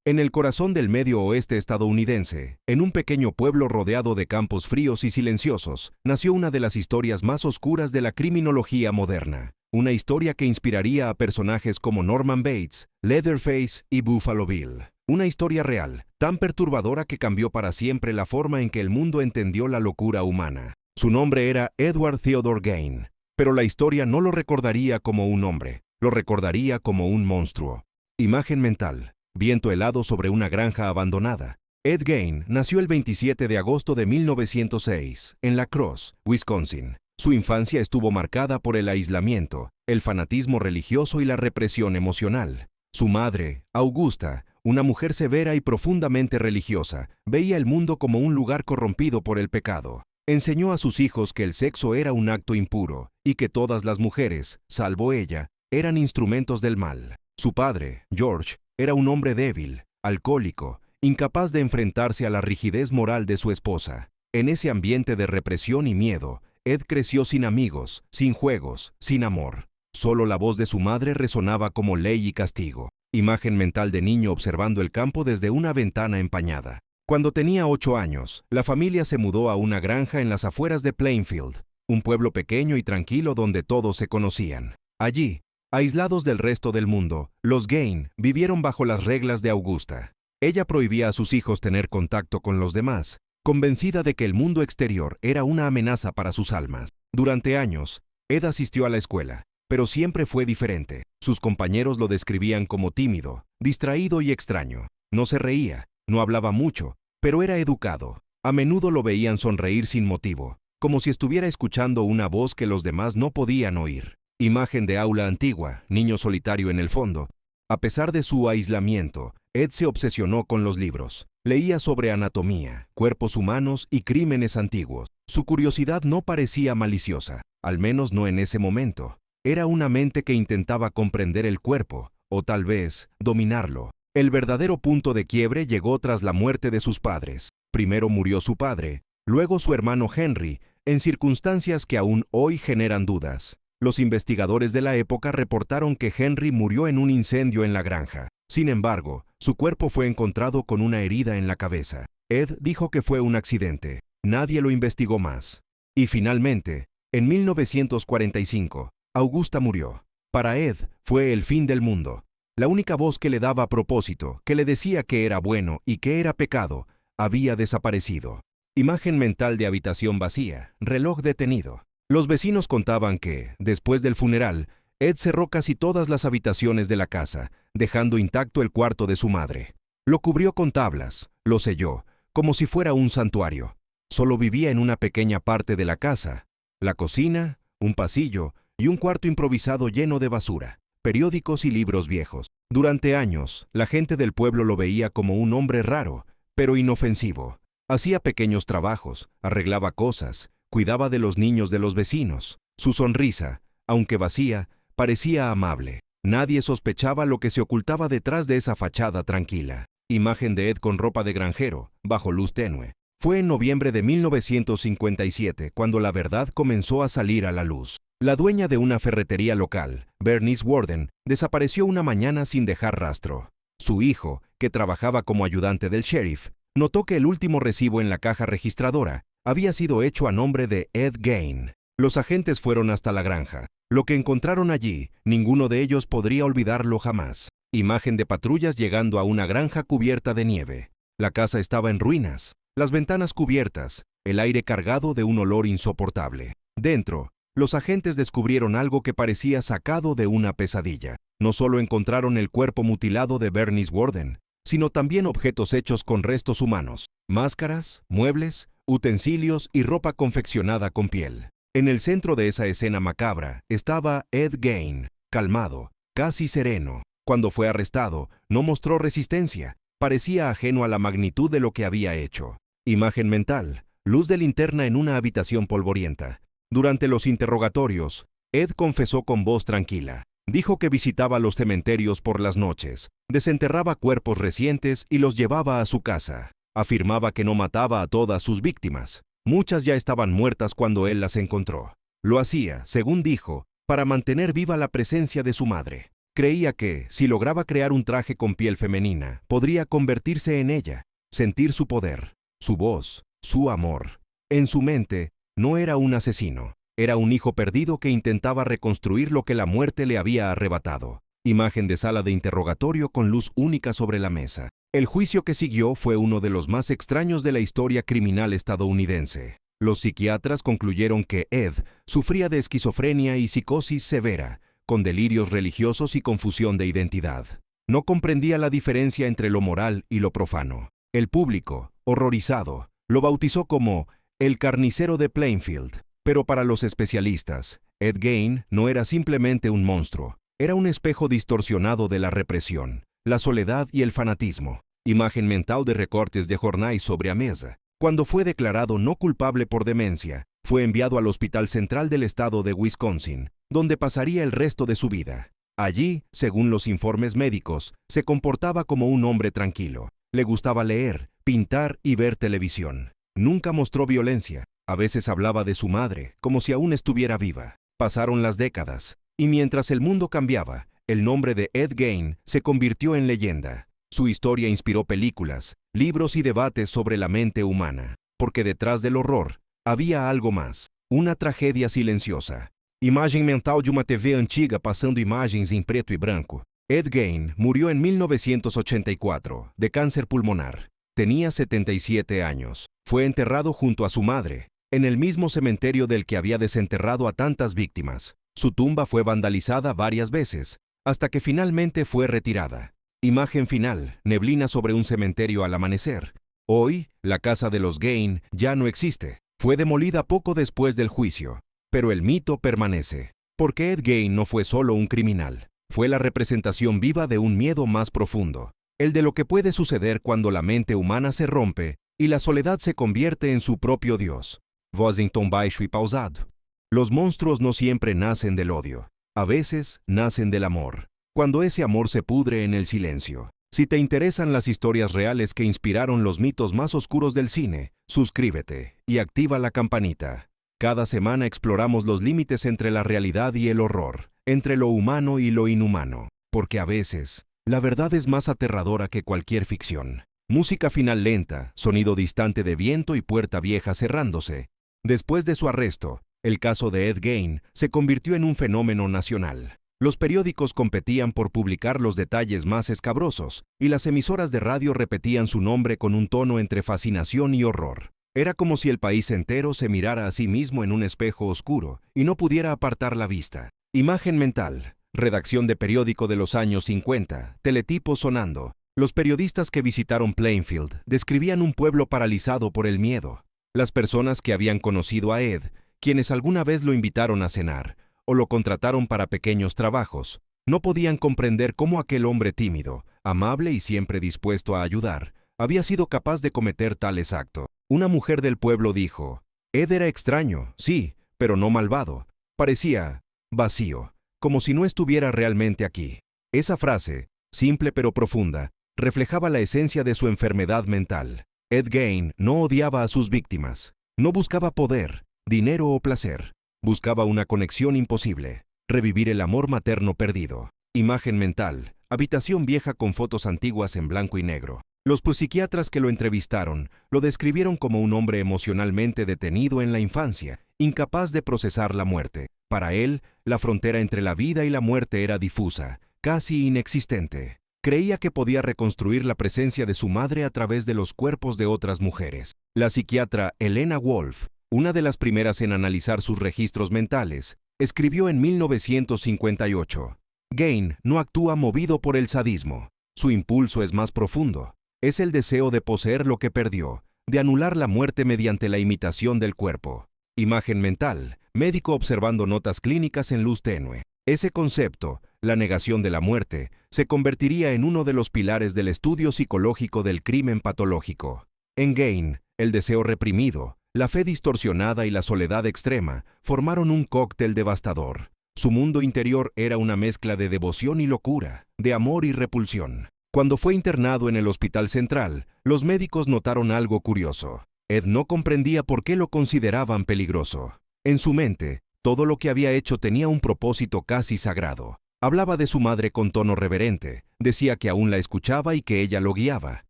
En el corazón del medio oeste estadounidense, en un pequeño pueblo rodeado de campos fríos y silenciosos, nació una de las historias más oscuras de la criminología moderna. Una historia que inspiraría a personajes como Norman Bates, Leatherface y Buffalo Bill. Una historia real, tan perturbadora que cambió para siempre la forma en que el mundo entendió la locura humana. Su nombre era Edward Theodore Gain, pero la historia no lo recordaría como un hombre, lo recordaría como un monstruo. Imagen mental. Viento helado sobre una granja abandonada. Ed Gain nació el 27 de agosto de 1906, en La Crosse, Wisconsin. Su infancia estuvo marcada por el aislamiento, el fanatismo religioso y la represión emocional. Su madre, Augusta, una mujer severa y profundamente religiosa, veía el mundo como un lugar corrompido por el pecado. Enseñó a sus hijos que el sexo era un acto impuro y que todas las mujeres, salvo ella, eran instrumentos del mal. Su padre, George, era un hombre débil, alcohólico, incapaz de enfrentarse a la rigidez moral de su esposa. En ese ambiente de represión y miedo, Ed creció sin amigos, sin juegos, sin amor. Solo la voz de su madre resonaba como ley y castigo. Imagen mental de niño observando el campo desde una ventana empañada. Cuando tenía 8 años, la familia se mudó a una granja en las afueras de Plainfield, un pueblo pequeño y tranquilo donde todos se conocían. Allí, aislados del resto del mundo, los Gain vivieron bajo las reglas de Augusta. Ella prohibía a sus hijos tener contacto con los demás, convencida de que el mundo exterior era una amenaza para sus almas. Durante años, Ed asistió a la escuela, pero siempre fue diferente. Sus compañeros lo describían como tímido, distraído y extraño. No se reía, no hablaba mucho, pero era educado. A menudo lo veían sonreír sin motivo, como si estuviera escuchando una voz que los demás no podían oír. Imagen de aula antigua, niño solitario en el fondo. A pesar de su aislamiento, Ed se obsesionó con los libros. Leía sobre anatomía, cuerpos humanos y crímenes antiguos. Su curiosidad no parecía maliciosa, al menos no en ese momento. Era una mente que intentaba comprender el cuerpo, o tal vez, dominarlo. El verdadero punto de quiebre llegó tras la muerte de sus padres. Primero murió su padre, luego su hermano Henry, en circunstancias que aún hoy generan dudas. Los investigadores de la época reportaron que Henry murió en un incendio en la granja. Sin embargo, su cuerpo fue encontrado con una herida en la cabeza. Ed dijo que fue un accidente. Nadie lo investigó más. Y finalmente, en 1945, Augusta murió. Para Ed, fue el fin del mundo. La única voz que le daba propósito, que le decía que era bueno y que era pecado, había desaparecido. Imagen mental de habitación vacía, reloj detenido. Los vecinos contaban que, después del funeral, Ed cerró casi todas las habitaciones de la casa, dejando intacto el cuarto de su madre. Lo cubrió con tablas, lo selló, como si fuera un santuario. Solo vivía en una pequeña parte de la casa, la cocina, un pasillo y un cuarto improvisado lleno de basura, periódicos y libros viejos. Durante años, la gente del pueblo lo veía como un hombre raro, pero inofensivo. Hacía pequeños trabajos, arreglaba cosas, cuidaba de los niños de los vecinos. Su sonrisa, aunque vacía, parecía amable. Nadie sospechaba lo que se ocultaba detrás de esa fachada tranquila. Imagen de Ed con ropa de granjero, bajo luz tenue. Fue en noviembre de 1957 cuando la verdad comenzó a salir a la luz. La dueña de una ferretería local, Bernice Warden, desapareció una mañana sin dejar rastro. Su hijo, que trabajaba como ayudante del sheriff, notó que el último recibo en la caja registradora había sido hecho a nombre de Ed Gain. Los agentes fueron hasta la granja. Lo que encontraron allí, ninguno de ellos podría olvidarlo jamás. Imagen de patrullas llegando a una granja cubierta de nieve. La casa estaba en ruinas, las ventanas cubiertas, el aire cargado de un olor insoportable. Dentro, los agentes descubrieron algo que parecía sacado de una pesadilla. No solo encontraron el cuerpo mutilado de Bernice Warden, sino también objetos hechos con restos humanos, máscaras, muebles, utensilios y ropa confeccionada con piel. En el centro de esa escena macabra estaba Ed Gain, calmado, casi sereno. Cuando fue arrestado, no mostró resistencia, parecía ajeno a la magnitud de lo que había hecho. Imagen mental, luz de linterna en una habitación polvorienta. Durante los interrogatorios, Ed confesó con voz tranquila. Dijo que visitaba los cementerios por las noches, desenterraba cuerpos recientes y los llevaba a su casa. Afirmaba que no mataba a todas sus víctimas. Muchas ya estaban muertas cuando él las encontró. Lo hacía, según dijo, para mantener viva la presencia de su madre. Creía que, si lograba crear un traje con piel femenina, podría convertirse en ella, sentir su poder, su voz, su amor. En su mente, no era un asesino, era un hijo perdido que intentaba reconstruir lo que la muerte le había arrebatado. Imagen de sala de interrogatorio con luz única sobre la mesa. El juicio que siguió fue uno de los más extraños de la historia criminal estadounidense. Los psiquiatras concluyeron que Ed sufría de esquizofrenia y psicosis severa, con delirios religiosos y confusión de identidad. No comprendía la diferencia entre lo moral y lo profano. El público, horrorizado, lo bautizó como el carnicero de Plainfield. Pero para los especialistas, Ed Gein no era simplemente un monstruo, era un espejo distorsionado de la represión, la soledad y el fanatismo. Imagen mental de recortes de jornais sobre la mesa. Cuando fue declarado no culpable por demencia, fue enviado al Hospital Central del Estado de Wisconsin, donde pasaría el resto de su vida. Allí, según los informes médicos, se comportaba como un hombre tranquilo. Le gustaba leer, pintar y ver televisión. Nunca mostró violencia. A veces hablaba de su madre, como si aún estuviera viva. Pasaron las décadas, y mientras el mundo cambiaba, el nombre de Ed Gein se convirtió en leyenda. Su historia inspiró películas, libros y debates sobre la mente humana, porque detrás del horror había algo más, una tragedia silenciosa. Imagen mental de uma TV antiga pasando imagens em preto e branco. Ed Gein murió en 1984 de cáncer pulmonar. Tenía 77 años. Fue enterrado junto a su madre, en el mismo cementerio del que había desenterrado a tantas víctimas. Su tumba fue vandalizada varias veces, hasta que finalmente fue retirada. Imagen final, neblina sobre un cementerio al amanecer. Hoy, la casa de los Gein ya no existe. Fue demolida poco después del juicio. Pero el mito permanece. Porque Ed Gein no fue solo un criminal. Fue la representación viva de un miedo más profundo. El de lo que puede suceder cuando la mente humana se rompe y la soledad se convierte en su propio Dios. Voz en tom baixo y pausado. Los monstruos no siempre nacen del odio. A veces nacen del amor. Cuando ese amor se pudre en el silencio. Si te interesan las historias reales que inspiraron los mitos más oscuros del cine, suscríbete y activa la campanita. Cada semana exploramos los límites entre la realidad y el horror, entre lo humano y lo inhumano, porque a veces, la verdad es más aterradora que cualquier ficción. Música final lenta, sonido distante de viento y puerta vieja cerrándose. Después de su arresto, el caso de Ed Gein se convirtió en un fenómeno nacional. Los periódicos competían por publicar los detalles más escabrosos, y las emisoras de radio repetían su nombre con un tono entre fascinación y horror. Era como si el país entero se mirara a sí mismo en un espejo oscuro y no pudiera apartar la vista. Imagen mental, redacción de periódico de los años 50, teletipos sonando. Los periodistas que visitaron Plainfield describían un pueblo paralizado por el miedo. Las personas que habían conocido a Ed, quienes alguna vez lo invitaron a cenar, o lo contrataron para pequeños trabajos, no podían comprender cómo aquel hombre tímido, amable y siempre dispuesto a ayudar, había sido capaz de cometer tales actos. Una mujer del pueblo dijo, Ed era extraño, sí, pero no malvado. Parecía vacío, como si no estuviera realmente aquí. Esa frase, simple pero profunda, reflejaba la esencia de su enfermedad mental. Ed Gein no odiaba a sus víctimas, no buscaba poder, dinero o placer. Buscaba una conexión imposible, revivir el amor materno perdido. Imagen mental, habitación vieja con fotos antiguas en blanco y negro. Los psiquiatras que lo entrevistaron lo describieron como un hombre emocionalmente detenido en la infancia, incapaz de procesar la muerte. Para él, la frontera entre la vida y la muerte era difusa, casi inexistente. Creía que podía reconstruir la presencia de su madre a través de los cuerpos de otras mujeres. La psiquiatra Elena Wolf, una de las primeras en analizar sus registros mentales, escribió en 1958, Gein no actúa movido por el sadismo. Su impulso es más profundo. Es el deseo de poseer lo que perdió, de anular la muerte mediante la imitación del cuerpo. Imagen mental, médico observando notas clínicas en luz tenue. Ese concepto, la negación de la muerte, se convertiría en uno de los pilares del estudio psicológico del crimen patológico. En Gein, el deseo reprimido, la fe distorsionada y la soledad extrema formaron un cóctel devastador. Su mundo interior era una mezcla de devoción y locura, de amor y repulsión. Cuando fue internado en el Hospital Central, los médicos notaron algo curioso. Ed no comprendía por qué lo consideraban peligroso. En su mente, todo lo que había hecho tenía un propósito casi sagrado. Hablaba de su madre con tono reverente, decía que aún la escuchaba y que ella lo guiaba.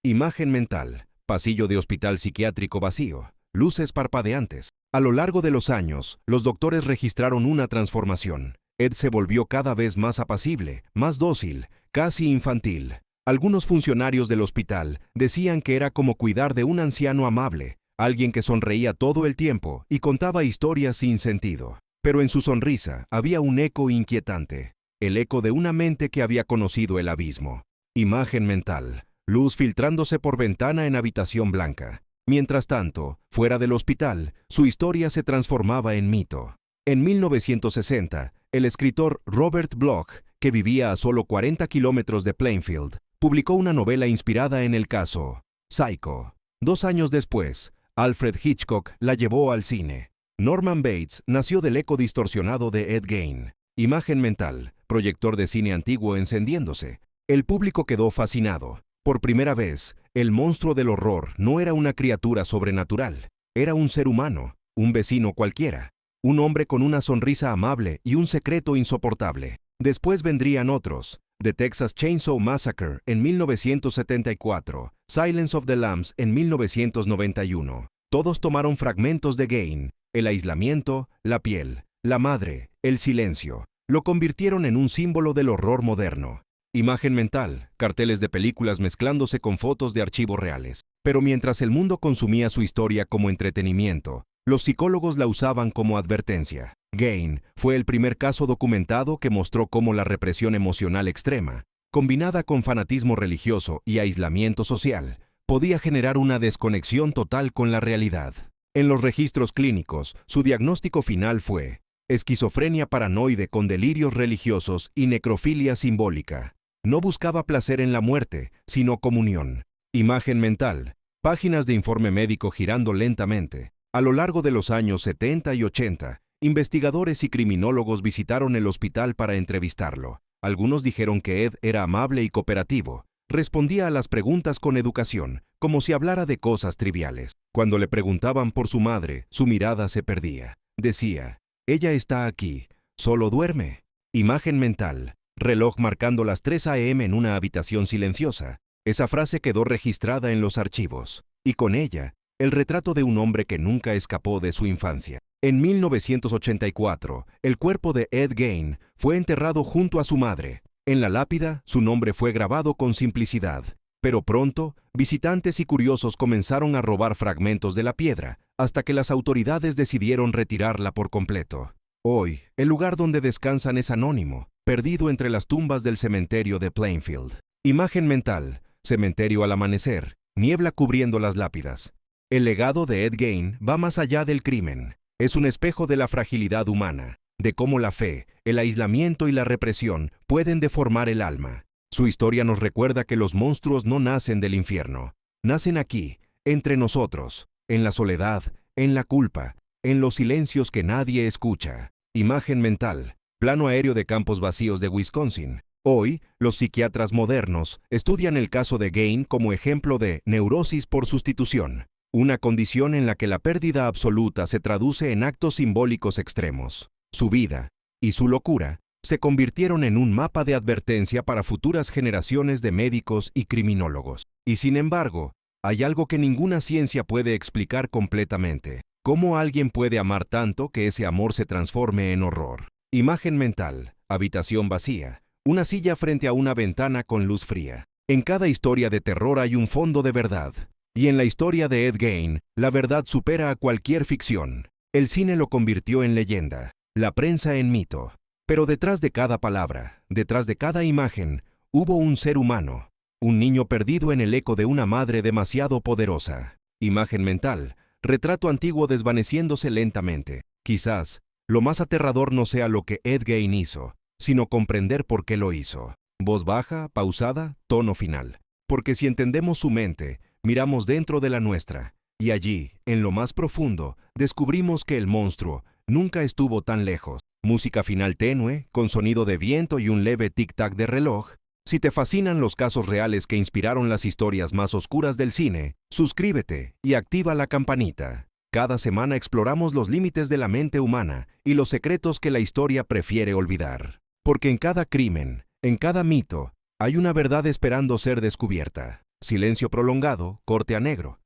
Imagen mental, pasillo de hospital psiquiátrico vacío, luces parpadeantes. A lo largo de los años, los doctores registraron una transformación. Ed se volvió cada vez más apacible, más dócil, casi infantil. Algunos funcionarios del hospital decían que era como cuidar de un anciano amable, alguien que sonreía todo el tiempo y contaba historias sin sentido. Pero en su sonrisa había un eco inquietante, el eco de una mente que había conocido el abismo. Imagen mental, luz filtrándose por ventana en habitación blanca. Mientras tanto, fuera del hospital, su historia se transformaba en mito. En 1960, el escritor Robert Bloch, que vivía a solo 40 kilómetros de Plainfield, publicó una novela inspirada en el caso, Psycho. 2 años después, Alfred Hitchcock la llevó al cine. Norman Bates nació del eco distorsionado de Ed Gein. Imagen mental, proyector de cine antiguo encendiéndose. El público quedó fascinado. Por primera vez, el monstruo del horror no era una criatura sobrenatural. Era un ser humano, un vecino cualquiera. Un hombre con una sonrisa amable y un secreto insoportable. Después vendrían otros. The Texas Chainsaw Massacre en 1974, Silence of the Lambs en 1991. Todos tomaron fragmentos de Gein, el aislamiento, la piel, la madre, el silencio. Lo convirtieron en un símbolo del horror moderno. Imagen mental, carteles de películas mezclándose con fotos de archivos reales. Pero mientras el mundo consumía su historia como entretenimiento, los psicólogos la usaban como advertencia. Gein fue el primer caso documentado que mostró cómo la represión emocional extrema, combinada con fanatismo religioso y aislamiento social, podía generar una desconexión total con la realidad. En los registros clínicos, su diagnóstico final fue esquizofrenia paranoide con delirios religiosos y necrofilia simbólica. No buscaba placer en la muerte, sino comunión. Imagen mental, páginas de informe médico girando lentamente. A lo largo de los años 70 y 80, investigadores y criminólogos visitaron el hospital para entrevistarlo. Algunos dijeron que Ed era amable y cooperativo. Respondía a las preguntas con educación, como si hablara de cosas triviales. Cuando le preguntaban por su madre, su mirada se perdía. Decía, «Ella está aquí, solo duerme». Imagen mental, reloj marcando las 3 a.m. en una habitación silenciosa. Esa frase quedó registrada en los archivos. Y con ella, el retrato de un hombre que nunca escapó de su infancia. En 1984, el cuerpo de Ed Gein fue enterrado junto a su madre. En la lápida, su nombre fue grabado con simplicidad. Pero pronto, visitantes y curiosos comenzaron a robar fragmentos de la piedra, hasta que las autoridades decidieron retirarla por completo. Hoy, el lugar donde descansan es anónimo, perdido entre las tumbas del cementerio de Plainfield. Imagen mental, cementerio al amanecer, niebla cubriendo las lápidas. El legado de Ed Gein va más allá del crimen. Es un espejo de la fragilidad humana, de cómo la fe, el aislamiento y la represión pueden deformar el alma. Su historia nos recuerda que los monstruos no nacen del infierno. Nacen aquí, entre nosotros, en la soledad, en la culpa, en los silencios que nadie escucha. Imagen mental, plano aéreo de campos vacíos de Wisconsin. Hoy, los psiquiatras modernos estudian el caso de Gein como ejemplo de neurosis por sustitución. Una condición en la que la pérdida absoluta se traduce en actos simbólicos extremos. Su vida y su locura se convirtieron en un mapa de advertencia para futuras generaciones de médicos y criminólogos. Y sin embargo, hay algo que ninguna ciencia puede explicar completamente. ¿Cómo alguien puede amar tanto que ese amor se transforme en horror? Imagen mental, habitación vacía, una silla frente a una ventana con luz fría. En cada historia de terror hay un fondo de verdad. Y en la historia de Ed Gein, la verdad supera a cualquier ficción. El cine lo convirtió en leyenda, la prensa en mito. Pero detrás de cada palabra, detrás de cada imagen, hubo un ser humano, un niño perdido en el eco de una madre demasiado poderosa. Imagen mental, retrato antiguo desvaneciéndose lentamente. Quizás, lo más aterrador no sea lo que Ed Gein hizo, sino comprender por qué lo hizo. Voz baja, pausada, tono final. Porque si entendemos su mente, miramos dentro de la nuestra, y allí, en lo más profundo, descubrimos que el monstruo nunca estuvo tan lejos. Música final tenue, con sonido de viento y un leve tic-tac de reloj. Si te fascinan los casos reales que inspiraron las historias más oscuras del cine, suscríbete y activa la campanita. Cada semana exploramos los límites de la mente humana y los secretos que la historia prefiere olvidar. Porque en cada crimen, en cada mito, hay una verdad esperando ser descubierta. Silencio prolongado, corte a negro.